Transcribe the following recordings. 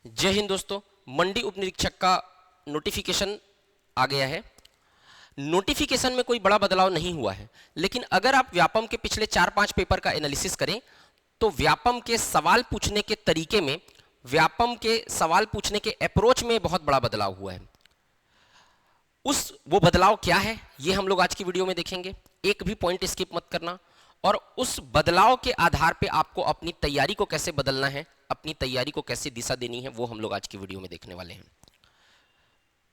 जय हिंद दोस्तों। मंडी उप निरीक्षक का नोटिफिकेशन आ गया है। नोटिफिकेशन में कोई बड़ा बदलाव नहीं हुआ है, लेकिन अगर आप व्यापम के पिछले 4-5 पेपर का एनालिसिस करें तो व्यापम के सवाल पूछने के तरीके में, व्यापम के सवाल पूछने के अप्रोच में बहुत बड़ा बदलाव हुआ है। वो बदलाव क्या है ये हम लोग आज की वीडियो में देखेंगे। एक भी पॉइंट स्किप मत करना, और उस बदलाव के आधार पे आपको अपनी तैयारी को कैसे बदलना है, अपनी तैयारी को कैसे दिशा देनी है, वो हम लोग आज की वीडियो में देखने वाले हैं।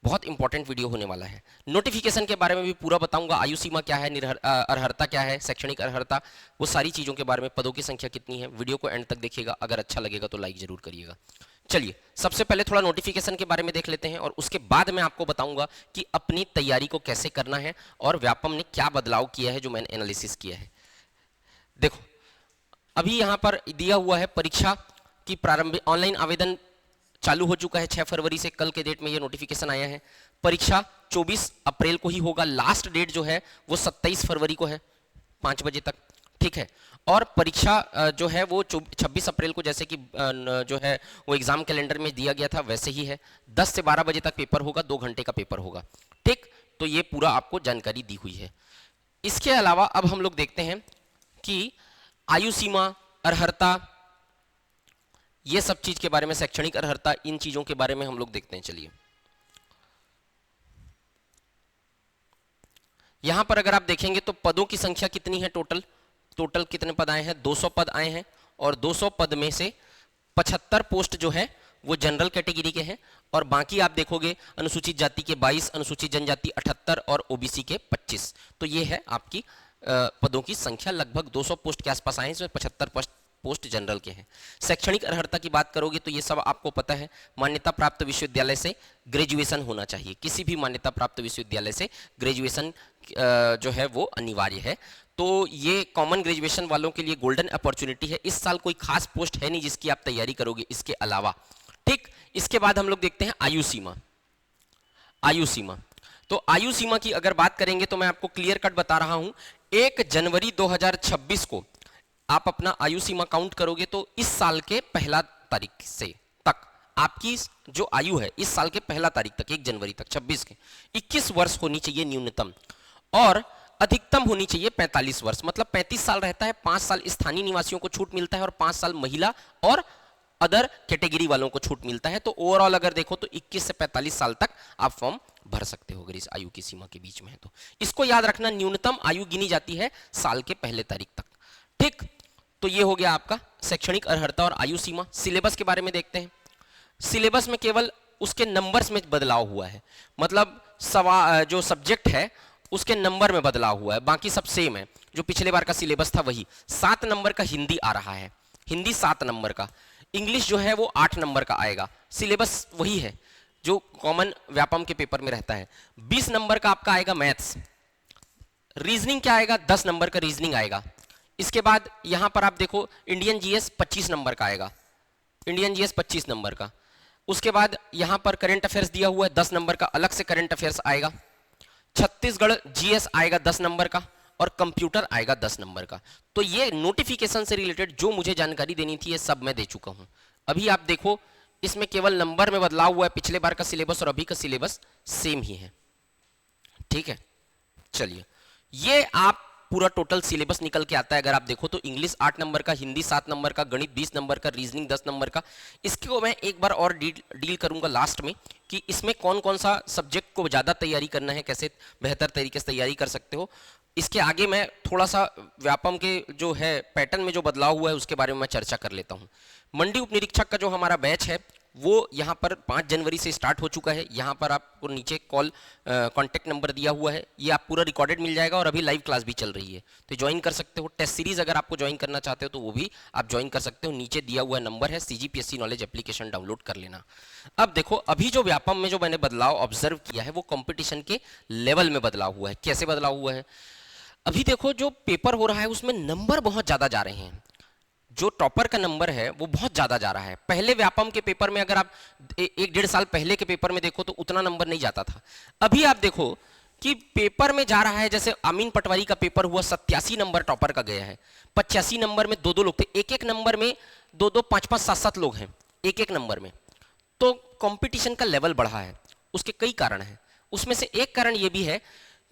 बहुत इंपॉर्टेंट वीडियो होने वाला है। नोटिफिकेशन के बारे में भी पूरा बताऊंगा। आयु सीमा क्या है, अर्हता क्या है, शैक्षणिक अर्हता, वो सारी चीजों के बारे में, पदों की संख्या कितनी है। वीडियो को एंड तक देखिएगा। अगर अच्छा लगेगा तो लाइक जरूर करिएगा। चलिए सबसे पहले थोड़ा नोटिफिकेशन के बारे में देख लेते हैं, और उसके बाद मैं आपको बताऊंगा कि अपनी तैयारी को कैसे करना है और व्यापम ने क्या बदलाव किया है जो मैंने एनालिसिस किया है। देखो अभी यहां पर दिया हुआ है परीक्षा की प्रारंभिक ऑनलाइन आवेदन चालू हो चुका है 6 फरवरी से। कल के डेट में ये नोटिफिकेशन आया है। परीक्षा 24 अप्रैल को ही होगा। लास्ट डेट जो है वो 27 फरवरी को है 5 बजे तक, ठीक है। और परीक्षा जो है वो 26 अप्रैल को, जैसे कि जो है वो एग्जाम कैलेंडर में दिया गया था वैसे ही है। 10 से 12 बजे तक पेपर होगा, 2 घंटे का पेपर होगा, ठीक। तो ये पूरा आपको जानकारी दी हुई है। इसके अलावा अब हम लोग देखते हैं कि आयु सीमा, अर्हता, ये सब चीज के बारे में, शैक्षणिक अर्हता, इन चीजों के बारे में हम लोग देखते हैं। चलिए यहां पर अगर आप देखेंगे तो पदों की संख्या कितनी है, टोटल कितने पद आए हैं, 200 पद आए हैं। और 200 पद में से 75 पोस्ट जो है वो जनरल कैटेगरी के हैं, और बाकी आप देखोगे अनुसूचित जाति के 22, अनुसूचित जनजाति 78 और ओबीसी के 25। तो ये है आपकी पदों की संख्या। लगभग 200 पोस्ट के आसपास आए हैं, इसमें 75 पोस्ट जनरल के हैं। शैक्षणिक अर्हता की बात करोगे तो ये सब आपको पता है। मान्यता प्राप्त विश्वविद्यालय से ग्रेजुएशन होना चाहिए। किसी भी मान्यता प्राप्त विश्वविद्यालय से ग्रेजुएशन जो है वो अनिवार्य है। तो ये कॉमन ग्रेजुएशन वालों के लिए गोल्डन अपॉर्चुनिटी है। इस साल कोई खास पोस्ट है नहीं जिसकी आप तैयारी करोगे इसके अलावा, ठीक। इसके बाद हम लोग देखते हैं आयु सीमा। तो आयु सीमा की अगर बात करेंगे तो मैं आपको क्लियर कट बता रहा हूं। 1 जनवरी 2026 को आप अपना आयु सीमा काउंट करोगे तो इस साल के पहला तारीख से तक आपकी जो आयु है, इस साल के पहला तारीख तक 1 जनवरी तक 26 के 21 वर्ष होनी चाहिए न्यूनतम, और अधिकतम होनी चाहिए 45 वर्ष। मतलब 35 साल रहता है, 5 साल स्थानीय निवासियों को छूट मिलता है और 5 साल महिला और अदर कैटेगरी वालों को छूट मिलता है। तो ओवरऑल अगर देखो तो 21 से 45 साल तक आप फॉर्म भर सकते हो अगर इस आयु की सीमा के बीच में है तो। इसको याद रखना, न्यूनतम आयु गिनी जाती है साल के पहले तारीख तक, ठीक। तो ये हो गया आपका शैक्षणिक अर्हता और आयु सीमा। सिलेबस के बारे में देखते हैं। सिलेबस में केवल उसके नंबर्स में बदलाव हुआ है, मतलब जो सब्जेक्ट है उसके नंबर में बदलाव हुआ है, बाकी सब सेम है। जो पिछले बार का सिलेबस था वही। 7 नंबर का हिंदी आ रहा है, हिंदी 7 नंबर का। इंग्लिश जो है वो 8 नंबर का आएगा। सिलेबस वही है जो कॉमन व्यापम के पेपर में रहता है। 20 नंबर का आपका आएगा मैथ्स। रीजनिंग क्या आएगा, 10 नंबर का रीजनिंग आएगा। इसके बाद यहां पर आप देखो इंडियन जीएस 25 नंबर का आएगा, इंडियन जीएस 25 नंबर का। उसके बाद यहां पर करंट अफेयर्स दिया हुआ है, 10 नंबर का अलग से करंट अफेयर्स आएगा। छत्तीसगढ़ जीएस आएगा 10 नंबर का, और कंप्यूटर आएगा 10 नंबर का। तो ये नोटिफिकेशन से रिलेटेड जो मुझे जानकारी देनी थी ये सब मैं दे चुका हूं। अभी आप देखो इसमें केवल नंबर में बदलाव हुआ है। पिछले बार का सिलेबस और अभी का सिलेबस सेम ही है, ठीक है। चलिए ये आप पूरा टोटल सिलेबस निकल के आता है। अगर आप देखो तो इंग्लिश 8 नंबर का, हिंदी 7 नंबर का, गणित 20 नंबर का, रीजनिंग 10 नंबर का। इसको मैं एक बार और डील करूंगा लास्ट में कि इसमें कौन कौन सा सब्जेक्ट को ज़्यादा तैयारी करना है, कैसे बेहतर तरीके से तैयारी कर सकते हो। इसके आगे मैं थोड़ा सा व्यापम के जो है पैटर्न में जो बदलाव हुआ है उसके बारे में मैं चर्चा कर लेता हूँ। मंडी उप निरीक्षक का जो हमारा बैच है वो यहाँ पर 5 जनवरी से स्टार्ट हो चुका है। यहाँ पर आपको नीचे कॉन्टैक्ट नंबर दिया हुआ है, ये आप पूरा रिकॉर्डेड मिल जाएगा, और अभी लाइव क्लास भी चल रही है तो ज्वाइन कर सकते हो। टेस्ट सीरीज अगर आपको ज्वाइन करना चाहते हो तो वो भी आप ज्वाइन कर सकते हो। नीचे दिया हुआ नंबर है, CGPSC नॉलेज एप्लीकेशन डाउनलोड कर लेना। अब देखो अभी जो व्यापम में जो मैंने बदलाव ऑब्जर्व किया है वो कॉम्पिटिशन के लेवल में बदलाव हुआ है। कैसे बदलाव हुआ है, अभी देखो जो पेपर हो रहा है उसमें नंबर बहुत ज्यादा जा रहे हैं। जो टॉपर का नंबर है वो बहुत ज्यादा जा रहा है। पहले व्यापम के पेपर में अगर आप 1-1.5 साल पहले के पेपर में देखो तो उतना नंबर नहीं जाता था। अभी आप देखो कि पेपर में जा रहा है, जैसे अमीन पटवारी का पेपर हुआ 87 नंबर टॉपर का गया है। 85 नंबर में 2-2 लोग थे, एक एक नंबर में 2-2, 5-5, 7-7 लोग हैं एक एक नंबर में। तो कंपटीशन का लेवल बढ़ा है। उसके कई कारण हैं, उसमें से एक कारण ये भी है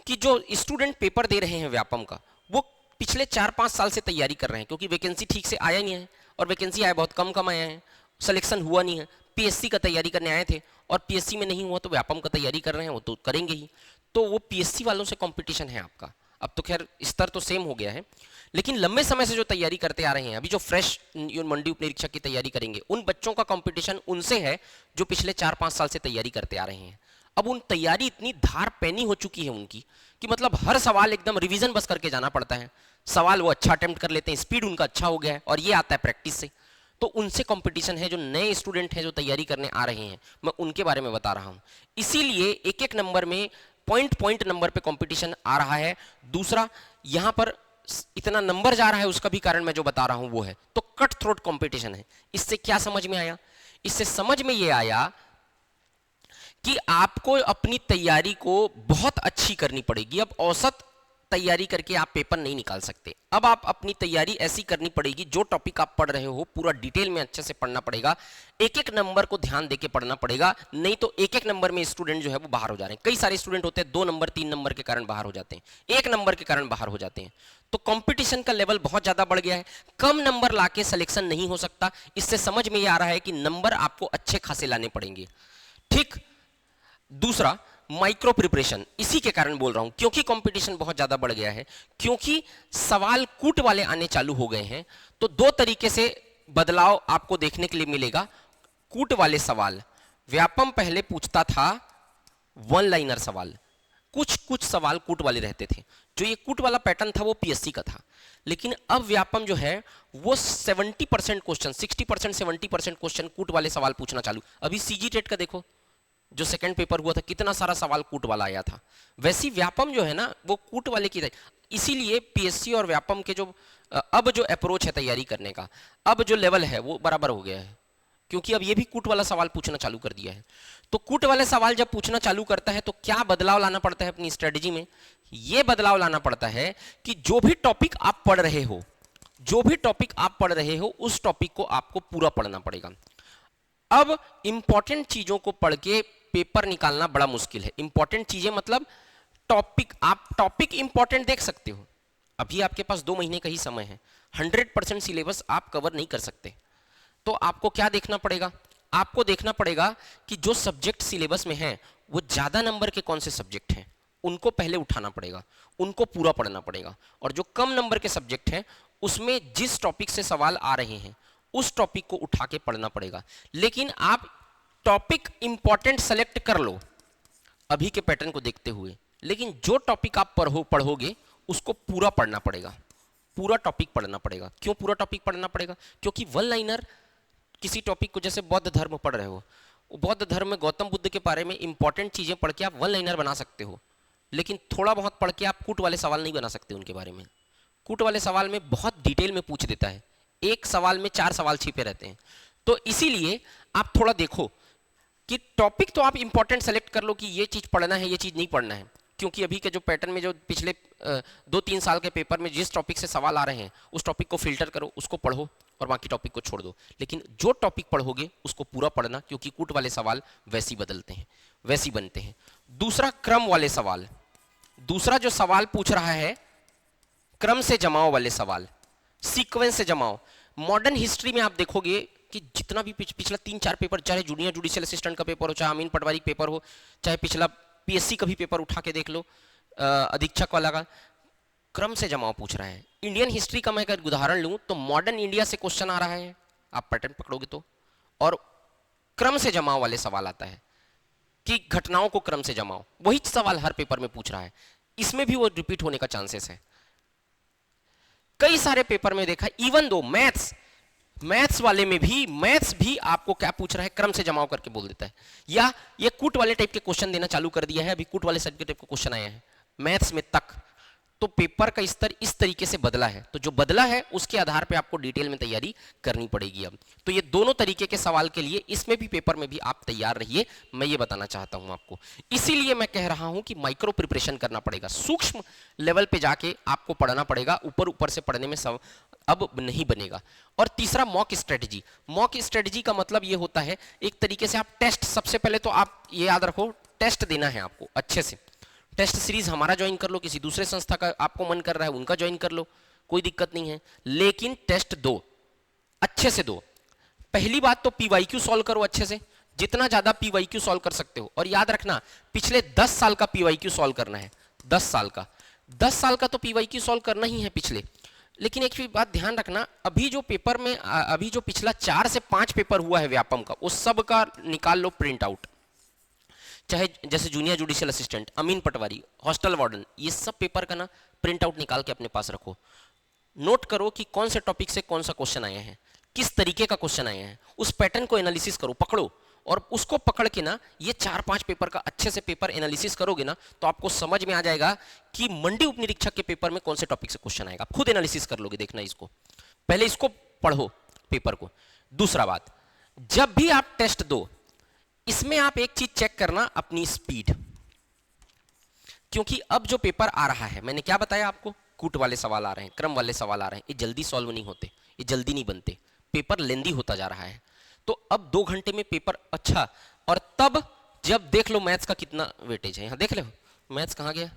कि जो स्टूडेंट पेपर दे रहे हैं व्यापम का, वो पिछले 4-5 साल से तैयारी कर रहे हैं, क्योंकि वैकेंसी ठीक से आया नहीं है, और वैकेंसी आया बहुत कम आया है, सिलेक्शन हुआ नहीं है। पीएससी का तैयारी करने आए थे और पीएससी में नहीं हुआ तो व्यापम का तैयारी कर रहे हैं, वो तो करेंगे ही। तो वो पीएससी वालों से कंपटीशन है आपका। अब तो खैर स्तर तो सेम हो गया है, लेकिन लंबे समय से जो तैयारी करते आ रहे हैं, अभी जो फ्रेश मंडी उप निरीक्षक की तैयारी करेंगे, उन बच्चों का कंपटीशन उनसे है जो पिछले 4-5 साल से तैयारी करते आ रहे हैं। अब उन तैयारी इतनी धार पैनी हो चुकी है उनकी कि मतलब हर सवाल एकदम रिवीजन बस करके जाना पड़ता है। सवाल वो अच्छा अटेम्प्ट कर लेते हैं, स्पीड उनका अच्छा हो गया है, और ये आता है प्रैक्टिस से। तो उनसे कंपटीशन है, जो नए स्टूडेंट हैं जो तैयारी करने आ रहे हैं, मैं उनके बारे में बता रहा हूं। इसीलिए एक एक नंबर में पॉइंट नंबर पे कंपटीशन आ रहा है। दूसरा, यहां पर इतना नंबर जा रहा है, उसका भी कारण मैं जो बता रहा हूं वो है। तो कट थ्रोट कंपटीशन है। इससे क्या समझ में आया? इससे समझ में ये आया कि आपको अपनी तैयारी को बहुत अच्छी करनी पड़ेगी। अब औसत तैयारी करके आप पेपर नहीं निकाल सकते। अब आप अपनी तैयारी ऐसी करनी पड़ेगी, जो टॉपिक आप पढ़ रहे हो पूरा डिटेल में अच्छे से पढ़ना पड़ेगा, एक एक नंबर को ध्यान देके पढ़ना पड़ेगा। नहीं तो एक एक नंबर में स्टूडेंट जो है वो बाहर हो जा रहे हैं। कई सारे स्टूडेंट होते हैं 2 नंबर 3 नंबर के कारण बाहर हो जाते हैं, 1 नंबर के कारण बाहर हो जाते हैं। तो कंपटीशन का लेवल बहुत ज्यादा बढ़ गया है। कम नंबर लाके सिलेक्शन नहीं हो सकता। इससे समझ में ये आ रहा है कि नंबर आपको अच्छे खासे लाने पड़ेंगे। ठीक। दूसरा, माइक्रो प्रिपरेशन। इसी के कारण बोल रहा हूं, क्योंकि कंपटीशन बहुत ज्यादा बढ़ गया है, क्योंकि सवाल कूट वाले आने चालू हो गए हैं। तो 2 तरीके से बदलाव आपको देखने के लिए मिलेगा। कूट वाले सवाल, व्यापम पहले पूछता था 1 लाइनर सवाल, कुछ सवाल कूट वाले रहते थे। जो ये कूट वाला पैटर्न था वो पीएससी का था, लेकिन अब व्यापम जो है वो 70% क्वेश्चन, 60% 70% क्वेश्चन कूट वाले सवाल पूछना चालू। अभी सीजी टेट का देखो, जो सेकंड पेपर हुआ था, कितना सारा सवाल कूट वाला आया था। वैसी व्यापम जो है ना, वो कूट वाले की। इसीलिए पीएससी और व्यापम के जो अब जो अप्रोच है तैयारी करने का, अब जो लेवल है वो बराबर हो गया है, क्योंकि अब ये भी कूट वाला सवाल पूछना चालू कर दिया है। तो कूट वाले सवाल जब पूछना चालू करता है तो क्या बदलाव लाना पड़ता है अपनी स्ट्रेटजी में? ये बदलाव लाना पड़ता है कि जो भी टॉपिक आप पढ़ रहे हो, उस टॉपिक को आपको पूरा पढ़ना पड़ेगा। अब इंपॉर्टेंट चीजों को पढ़ के पेपर निकालना बड़ा मुश्किल है। इंपॉर्टेंट चीजें मतलब टॉपिक, आप टॉपिक इंपॉर्टेंट देख सकते हो, अभी आपके पास 2 महीने का ही समय है, 100% सिलेबस आप कवर नहीं कर सकते। तो आपको क्या देखना पड़ेगा? आपको देखना पड़ेगा कि जो सब्जेक्ट सिलेबस में है वो ज्यादा नंबर के कौन से सब्जेक्ट हैं, उनको पहले उठाना पड़ेगा, उनको पूरा पढ़ना पड़ेगा। और जो कम नंबर के सब्जेक्ट हैं उसमें जिस टॉपिक से सवाल आ रहे हैं उस टॉपिक को उठा के पढ़ना पड़ेगा। लेकिन आप टॉपिक इंपॉर्टेंट सेलेक्ट कर लो अभी के पैटर्न को देखते हुए, लेकिन जो टॉपिक आप पढ़ोगे उसको पूरा पढ़ना पड़ेगा, पूरा टॉपिक पढ़ना पड़ेगा। क्यों पूरा टॉपिक पढ़ना पड़ेगा? क्योंकि 1 लाइनर किसी टॉपिक को, जैसे बौद्ध धर्म पढ़ रहे हो, बौद्ध धर्म में गौतम बुद्ध के बारे में इंपॉर्टेंट चीजें पढ़ के आप 1 लाइनर बना सकते हो, लेकिन थोड़ा बहुत पढ़ के आप कूट वाले सवाल नहीं बना सकते उनके बारे में। कूट वाले सवाल में बहुत डिटेल में पूछ देता है, एक सवाल में 4 सवाल छिपे रहते हैं। तो इसीलिए आप थोड़ा देखो कि टॉपिक तो आप इंपॉर्टेंट सेलेक्ट कर लो कि ये चीज पढ़ना है, ये चीज नहीं पढ़ना है। क्योंकि अभी के जो पैटर्न में, जो पिछले 2-3 साल के पेपर में जिस टॉपिक से सवाल आ रहे हैं उस टॉपिक को फिल्टर करो, उसको पढ़ो और बाकी टॉपिक को छोड़ दो। लेकिन जो टॉपिक पढ़ोगे उसको पूरा पढ़ना, क्योंकि कूट वाले सवाल वैसी बदलते हैं, वैसी बनते हैं। दूसरा, क्रम वाले सवाल। दूसरा जो सवाल पूछ रहा है, क्रम से जमाओ वाले सवाल, सीक्वेंस से जमाओ। मॉडर्न हिस्ट्री में आप देखोगे कि जितना भी पिछला 3-4 पेपर, चाहे जूनियर जुडिशियल असिस्टेंट का पेपर हो, चाहे अमीन पटवारी पेपर हो, चाहे पिछला पीएससी का भी पेपर उठा के देख लो, अधीक्षक वाला का, क्रम से जमाओ पूछ रहा है। इंडियन हिस्ट्री का मैं अगर उदाहरण लूं तो मॉडर्न इंडिया से क्वेश्चन आ रहा है, आप पैटर्न पकड़ोगे तो, और क्रम से जमाओ वाले सवाल आता है कि घटनाओं को क्रम से जमाओ। वही सवाल हर पेपर में पूछ रहा है, इसमें भी वो रिपीट होने का चांसेस है। कई सारे पेपर में देखा, इवन दो मैथ्स वाले में भी, मैथ्स भी आपको क्या पूछ रहा है, क्रम से जमाव करके बोल देता है। या ये कूट वाले टाइप के क्वेश्चन देना चालू कर दिया है, अभी कूट वाले सब्जेक्ट टाइप के क्वेश्चन आए हैं मैथ्स में तक। तो पेपर का स्तर इस तरीके से बदला है, तो जो बदला है उसके आधार पे आपको डिटेल में तैयारी करनी पड़ेगी अब। तो ये दोनों तरीके के सवाल के लिए इसमें भी, पेपर में भी आप तैयार रहिए, मैं ये बताना चाहता हूं आपको। इसीलिए मैं कह रहा हूं कि माइक्रो प्रिपरेशन करना पड़ेगा, सूक्ष्म लेवल पे जाके आपको पढ़ना पड़ेगा। ऊपर ऊपर से पढ़ने में अब नहीं बनेगा। और तीसरा मॉक स्ट्रेटजी। मॉक स्ट्रेटजी का मतलब ये होता है एक तरीके से आप टेस्ट, सबसे पहले तो आप ये याद रखो टेस्ट देना है आपको अच्छे से। टेस्ट सीरीज हमारा ज्वाइन कर लो, किसी दूसरे संस्था का आपको मन कर रहा है उनका ज्वाइन कर लो, कोई दिक्कत नहीं है, लेकिन टेस्ट दो, अच्छे से दो। पहली बात तो पीवाईक्यू सॉल्व करो अच्छे से, जितना ज्यादा पीवाईक्यू सॉल्व कर सकते हो। और याद रखना पिछले 10 साल का पीवाईक्यू सॉल्व करना है, 10 साल का, 10 साल का तो पीवाईक्यू सॉल्व करना ही है पिछले। लेकिन एक बात ध्यान रखना, अभी जो पेपर में अभी जो पिछला 4 से 5 पेपर हुआ है व्यापम का, उस सब का निकाल लो प्रिंट आउट। चाहे जैसे जूनियर जुडिशियल असिस्टेंट, अमीन पटवारी, हॉस्टल वार्डन, ये सब पेपर का ना प्रिंट आउट निकाल के अपने पास रखो। नोट करो कि कौन से टॉपिक से कौन सा क्वेश्चन आया है, किस तरीके का क्वेश्चन आया है, उस पैटर्न को एनालिसिस करो, पकड़ो। और उसको पकड़ के ना ये 4-5 पेपर का अच्छे से पेपर एनालिसिस करोगे ना, तो आपको समझ में आ जाएगा कि मंडी उप निरीक्षक के पेपर में कौन से टॉपिक से क्वेश्चन आएगा। आप खुद एनालिसिस कर लोगे, देखना इसको, पहले इसको पढ़ो पेपर को। दूसरा बात, जब भी आप टेस्ट दो, इसमें आप एक चीज चेक करना, अपनी स्पीड। क्योंकि अब जो पेपर आ रहा है, मैंने क्या बताया आपको, कूट वाले सवाल आ रहे हैं, क्रम वाले सवाल आ रहे हैं, ये जल्दी सॉल्व नहीं होते, ये जल्दी नहीं बनते, पेपर लेंदी होता जा रहा है। तो अब 2 घंटे में पेपर अच्छा। और तब जब देख लो मैथ्स का कितना वेटेज है, यहां देख लो मैथ्स कहां गया,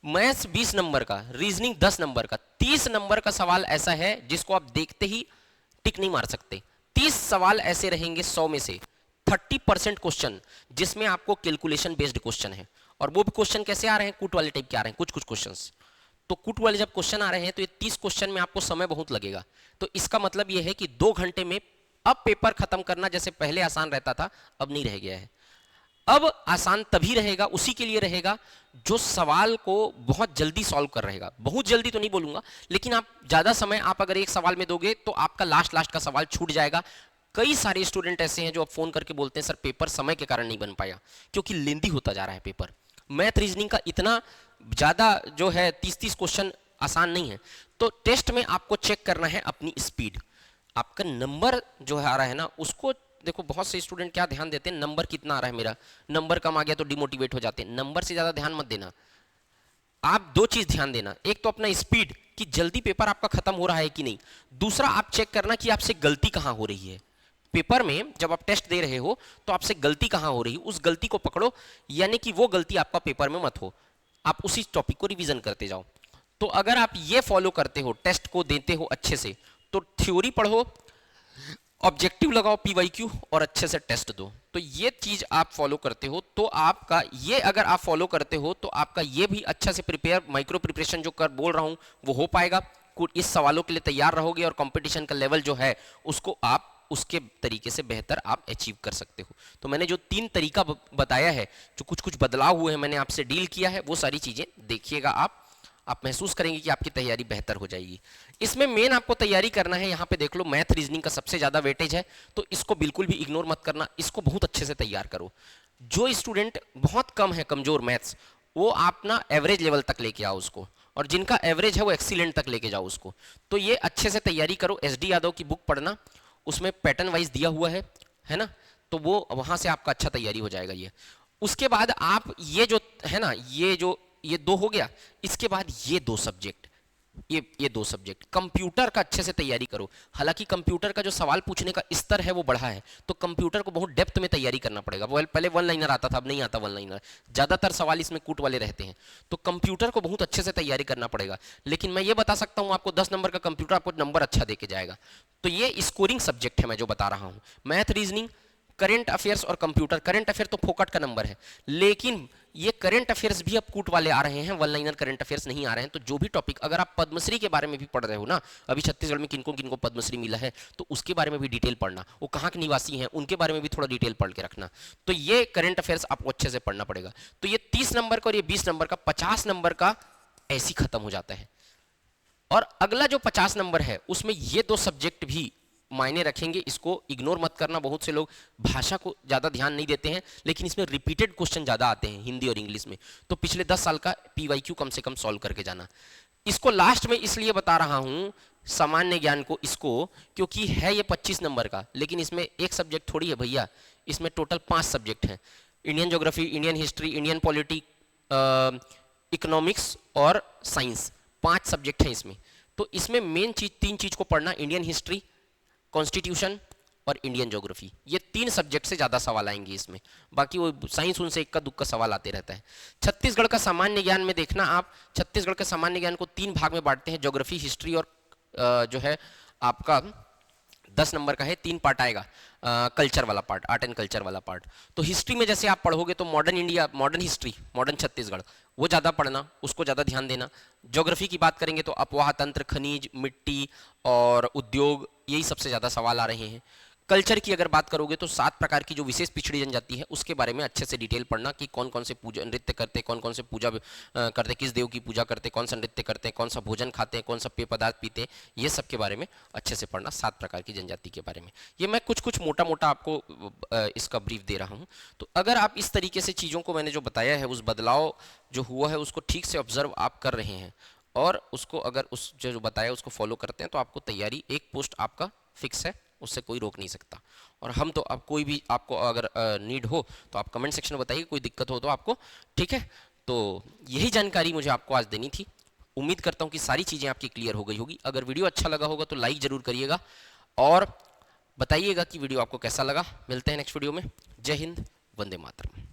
मैथ्स 20 नंबर का, रीजनिंग 10 नंबर का, 30 नंबर का सवाल ऐसा है जिसको आप देखते ही टिक नहीं मार सकते। 30 सवाल ऐसे रहेंगे 100 में से, 30% क्वेश्चन जिसमें आपको कैलकुलेशन बेस्ड क्वेश्चन है। और वो भी क्वेश्चन कैसे आ रहे हैं, कूट वाले टाइप के आ रहे हैं, कुछ कुछ क्वेश्चंस। तो कूट वाले जब क्वेश्चन आ रहे हैं तो ये 30 क्वेश्चन में आपको समय बहुत लगेगा। तो इसका मतलब ये है कि 2 घंटे में अब पेपर खत्म करना, जैसे पहले आसान रहता था, अब नहीं रह गया है। अब आसान तभी रहेगा, उसी के लिए रहेगा जो सवाल को बहुत जल्दी सॉल्व कर रहेगा। बहुत जल्दी तो नहीं बोलूंगा, लेकिन आप ज्यादा समय आप अगर एक सवाल में दोगे तो आपका लास्ट का सवाल छूट जाएगा। कई सारे स्टूडेंट ऐसे हैं जो अब फोन करके बोलते हैं सर पेपर समय के कारण नहीं बन पाया, क्योंकि लेंदी होता जा रहा है पेपर। मैथ रीजनिंग का इतना ज्यादा जो है 30-30 क्वेश्चन आसान नहीं है। तो टेस्ट में आपको चेक करना है अपनी स्पीड। आपका नंबर जो है आ रहा है ना, उसको देखो, बहुत से स्टूडेंट क्या ध्यान देते हैं, नंबर कितना आ रहा है मेरा, नंबर कम आ गया तो डिमोटिवेट हो जाते हैं। नंबर से ज्यादा ध्यान मत देना, आप 2 चीज ध्यान देना, एक तो अपना स्पीड कि जल्दी पेपर आपका खत्म हो रहा है कि नहीं। दूसरा आप चेक करना कि आपसे गलती कहां हो रही है। पेपर में जब आप टेस्ट दे रहे हो तो आपसे गलती कहां हो रही है, उस गलती को पकड़ो, यानी कि वो गलती आपका पेपर में मत हो, आप उसी टॉपिक को रिवीजन करते जाओ। तो अगर आप ये फॉलो करते हो, टेस्ट को देते हो अच्छे से, तो थ्योरी पढ़ो, ऑब्जेक्टिव लगाओ पीवाईक्यू, और अच्छे से टेस्ट दो। तो ये चीज आप फॉलो करते हो तो आपका ये, अगर आप फॉलो करते हो तो आपका ये भी अच्छा से प्रिपेयर, माइक्रो प्रिपरेशन जो कर बोल रहा हूं वो हो पाएगा। इस सवालों के लिए तैयार रहोगे और कंपटीशन का लेवल जो है उसको आप उसके तरीके से बेहतर आप अचीव कर सकते हो। तो मैंने जो 3 तरीका बताया है, जो कुछ कुछ बदलाव हुए हैं, मैंने आपसे डील किया है, वो सारी चीजें देखिएगा आप महसूस करेंगे कि आपकी तैयारी बेहतर हो जाएगी। इसमें मेन आपको तैयारी करना है, यहाँ पे देख लो मैथ रीजनिंग का सबसे ज्यादा वेटेज है, तो इसको बिल्कुल भी इग्नोर मत करना, इसको बहुत अच्छे से तैयार करो। जो स्टूडेंट बहुत कम है कमजोर मैथ्स, वो आप ना एवरेज लेवल तक लेके आओ उसको, और जिनका एवरेज है वो एक्सीलेंट तक लेके जाओ उसको। तो ये अच्छे से तैयारी करो। SD यादव की बुक पढ़ना, उसमें पैटर्न वाइज दिया हुआ है ना, तो वो वहां से आपका अच्छा तैयारी हो जाएगा। ये उसके बाद आप ये जो है ना, ये 2 हो गया, इसके बाद ये 2 सब्जेक्ट, ये 2 सब्जेक्ट कंप्यूटर का अच्छे से तैयारी करो। हालांकि कंप्यूटर का जो सवाल पूछने का स्तर है वो बढ़ा है, तो कंप्यूटर को बहुत डेप्थ में तैयारी करना पड़ेगा। वो पहले 1 लाइनर आता था, अब नहीं आता 1 लाइनर, ज्यादातर सवाल इसमें कूट वाले रहते हैं, तो कंप्यूटर को बहुत अच्छे से तैयारी करना पड़ेगा। लेकिन मैं ये बता सकता हूं आपको 10 नंबर का कंप्यूटर आपको नंबर अच्छा देके जाएगा। तो ये स्कोरिंग सब्जेक्ट है मैं जो बता रहा हूं। मैथ रीजनिंग, करंट अफेयर्स और कंप्यूटर। करंट अफेयर तो फोकट का नंबर है, लेकिन ये करंट अफेयर्स भी अब कूट वाले आ रहे हैं, 1 लाइनर करंट अफेयर्स नहीं आ रहे हैं। तो जो भी टॉपिक, अगर आप पद्मश्री के बारे में भी पढ़ रहे हो ना, अभी छत्तीसगढ़ में किनको किनको पद्मश्री मिला है, तो उसके बारे में भी डिटेल पढ़ना, वो कहाँ के निवासी हैं उनके बारे में भी थोड़ा डिटेल पढ़ के रखना। तो ये करंट अफेयर्स आपको अच्छे से पढ़ना पड़ेगा। तो ये 30 नंबर का और ये 20 नंबर का, 50 नंबर का ऐसे ही खत्म हो जाता है। और अगला जो 50 नंबर है उसमें ये 2 सब्जेक्ट भी मायने रखेंगे, इसको इग्नोर मत करना। बहुत से लोग भाषा को ज्यादा ध्यान नहीं देते हैं, लेकिन इसमें रिपीटेड क्वेश्चन ज्यादा आते हैं हिंदी और इंग्लिश में, तो पिछले 10 साल का पीवाईक्यू कम से कम सॉल्व करके जाना। इसको लास्ट में इसलिए बता रहा हूं सामान्य ज्ञान को, इसको क्योंकि है ये 25 नंबर का, लेकिन इसमें एक सब्जेक्ट थोड़ी है भैया, इसमें टोटल 5 सब्जेक्ट हैं। Indian geography, Indian history, Indian polity, economics और साइंस, 5 सब्जेक्ट हैं इसमें। तो इसमें मेन चीज, तीन चीज को पढ़ना, इंडियन हिस्ट्री, कॉन्स्टिट्यूशन और इंडियन ज्योग्राफी। ये तीन सब्जेक्ट से ज्यादा सवाल आएंगे इसमें, बाकी वो साइंस उनसे इक्का दुक्का सवाल आते रहता है। छत्तीसगढ़ का सामान्य ज्ञान में देखना आप, छत्तीसगढ़ के सामान्य ज्ञान को तीन भाग में बांटते हैं, ज्योग्राफी, हिस्ट्री और जो है आपका 10 नंबर का है, 3 पार्ट आएगा, कल्चर वाला पार्ट, आर्ट एंड कल्चर वाला पार्ट। तो हिस्ट्री में जैसे आप पढ़ोगे तो modern India, modern history, modern Chhattisgarh, वो ज़्यादा पढ़ना, उसको ज़्यादा ध्यान देना। ज्योग्राफी की बात करेंगे तो अपवाह तंत्र, खनिज, मिट्टी और उद्योग, यही सबसे ज़्यादा सवाल आ रहे हैं। कल्चर की अगर बात करोगे तो 7 प्रकार की जो विशेष पिछड़ी जनजाति है उसके बारे में अच्छे से डिटेल पढ़ना कि कौन कौन से पूजा नृत्य करते, कौन कौन से पूजा करते, किस देव की पूजा करते, कौन सा नृत्य करते हैं, कौन सा भोजन खाते हैं, कौन सा पेय पदार्थ पीते हैं, ये सब के बारे में अच्छे से पढ़ना, 7 प्रकार की जनजाति के बारे में। ये मैं कुछ कुछ मोटा मोटा आपको इसका ब्रीफ दे रहा हूँ। तो अगर आप इस तरीके से चीज़ों को मैंने जो बताया है, उस बदलाव जो हुआ है उसको ठीक से ऑब्जर्व आप कर रहे हैं और उसको अगर उस जो बताया उसको फॉलो करते हैं तो आपको तैयारी, एक पोस्ट आपका फिक्स है, उससे कोई रोक नहीं सकता। और हम तो अब कोई भी आपको अगर नीड हो तो आप कमेंट सेक्शन में बताइए, कोई दिक्कत हो तो आपको, ठीक है। तो यही जानकारी मुझे आपको आज देनी थी। उम्मीद करता हूँ कि सारी चीज़ें आपकी क्लियर हो गई होगी। अगर वीडियो अच्छा लगा होगा तो लाइक ज़रूर करिएगा और बताइएगा कि वीडियो आपको कैसा लगा। मिलते हैं नेक्स्ट वीडियो में। जय हिंद, वंदे मातरम।